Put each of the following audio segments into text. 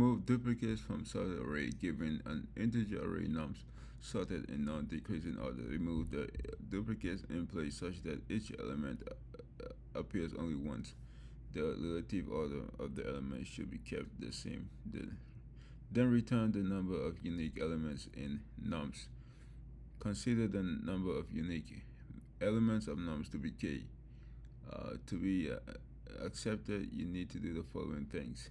Remove duplicates from sorted array given an integer array nums sorted in non-decreasing order. Remove the duplicates in place such that each element appears only once. The relative order of the elements should be kept the same. Then return the number of unique elements in nums. Consider the number of unique elements of nums to be k. To be accepted, you need to do the following things.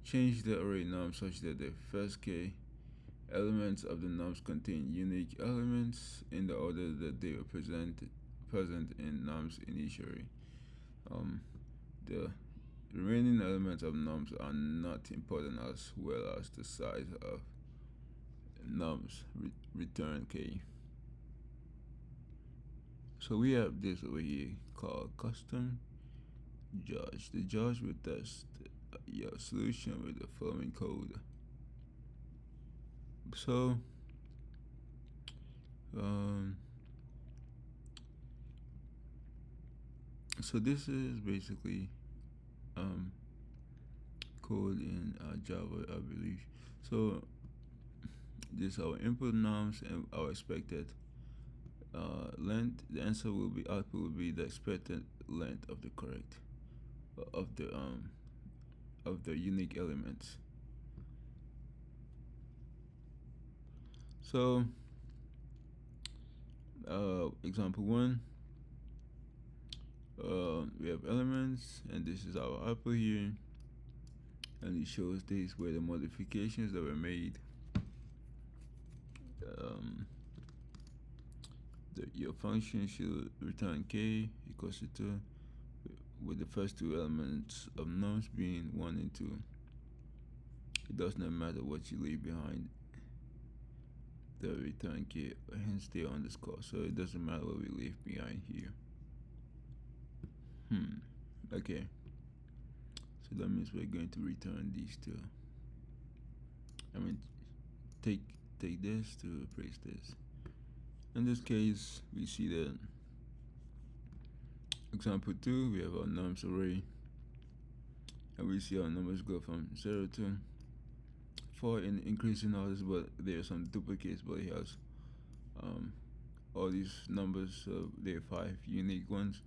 Change the array num such that the first k elements of the nums contain unique elements in the order that they are present in nums initially. The remaining elements of nums are not important as well as the size of nums. Return k. So we have this over here called custom judge. The judge will test your solution with the following code. So um, so this is basically code in Java, I believe. So this is our input nums and our expected length. The answer will be output will be the expected length of the correct of the unique elements. So example one, we have elements and this is our output here, and it shows this where the modifications that were made. Your function should return k equals to 2 with the first two elements of nums being 1 and 2. It does not matter what you leave behind the return k, hence the underscore, so it doesn't matter what we leave behind here. Okay, so that means we're going to return these two. I mean, take this to replace this. In this case, we see that example 2, we have our nums array, and we see our numbers go from 0 to 4 in increasing orders, but there are some duplicates, but it has all these numbers, so there are 5 unique ones.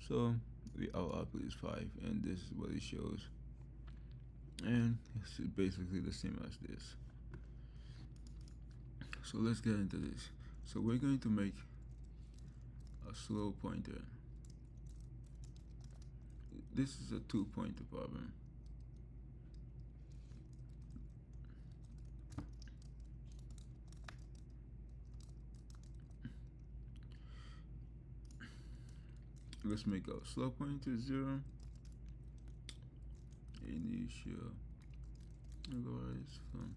So our output is 5, and this is what it shows, and it's basically the same as this. So let's get into this. So we're going to make a slow pointer. This is a 2-pointer problem. Let's make our slow pointer 0. Initial arise from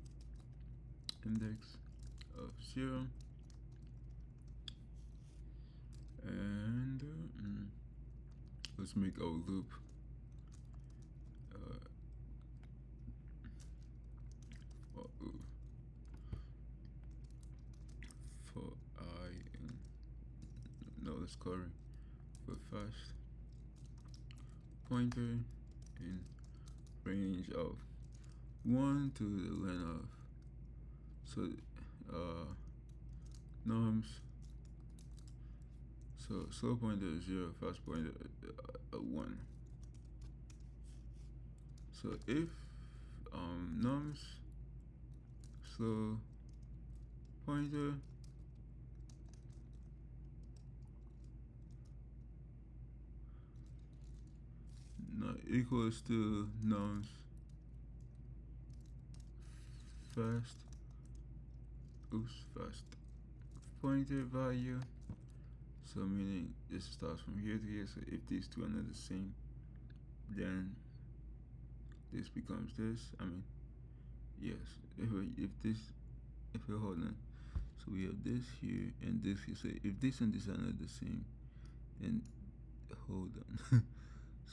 index of 0, and let's make our loop for I and no, let's call it for fast pointer in range of 1 to the length of, so nums. So slow pointer is 0, fast pointer 1. So if nums slow pointer not equals to nums fast pointer value, so meaning this starts from here to here, so if these two are not the same, then this becomes this. I mean, yes, if we hold on, so we have this here and this here, so if this and this are not the same, then hold on.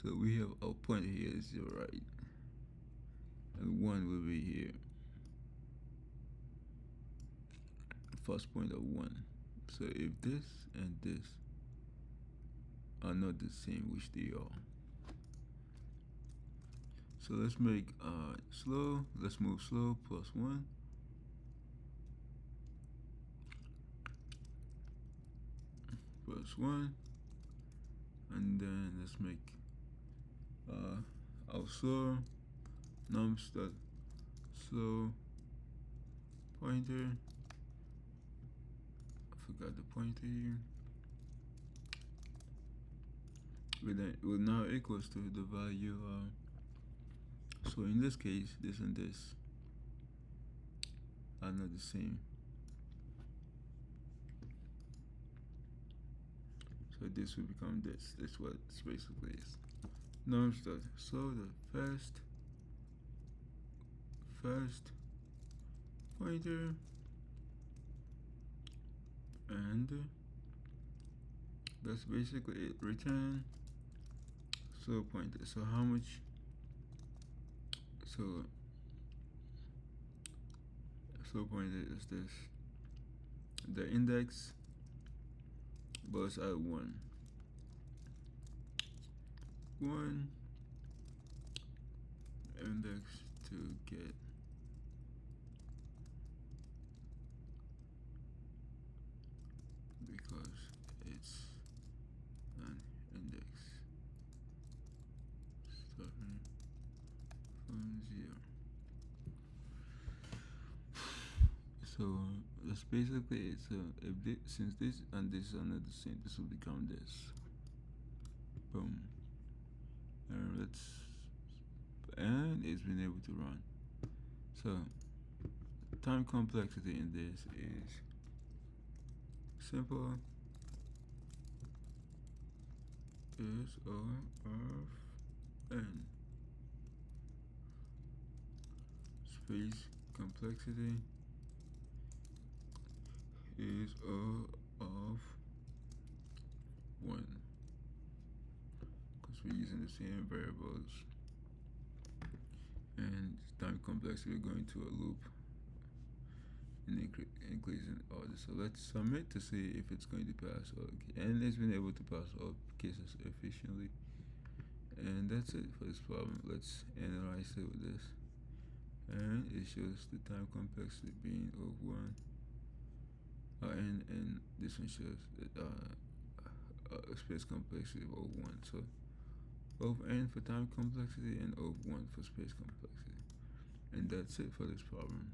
So we have our pointer here is 0, right, and 1 will be here, first pointer 1. So if this and this are not the same, which they are, So let's make slow. Let's move slow +1. +1. And then let's make our slow nums dot slow pointer. I forgot the pointer here. But then it will now equals to the value. So in this case, this and this are not the same. So this will become this. That's what it basically is. Nums dot so the first pointer and that's basically it. Return slow pointer. So how much? So slow pointer is this. The index was at 1. 1 index to get because it's an index starting from 0. So that's basically it. So since this and this are not the same, this will become this. Boom. And it's been able to run. So time complexity in this is simple is O of n. Space complexity is O of 1. Because we're using the same variables. And time complexity, we're going to a loop in increasing order. So let's submit to see if it's going to pass all. And it's been able to pass all cases efficiently. And that's it for this problem. Let's analyze it with this. And it shows the time complexity being of 1. And this one shows that space complexity of 1. So of n for time complexity and of 1 for space complexity. And that's it for this problem.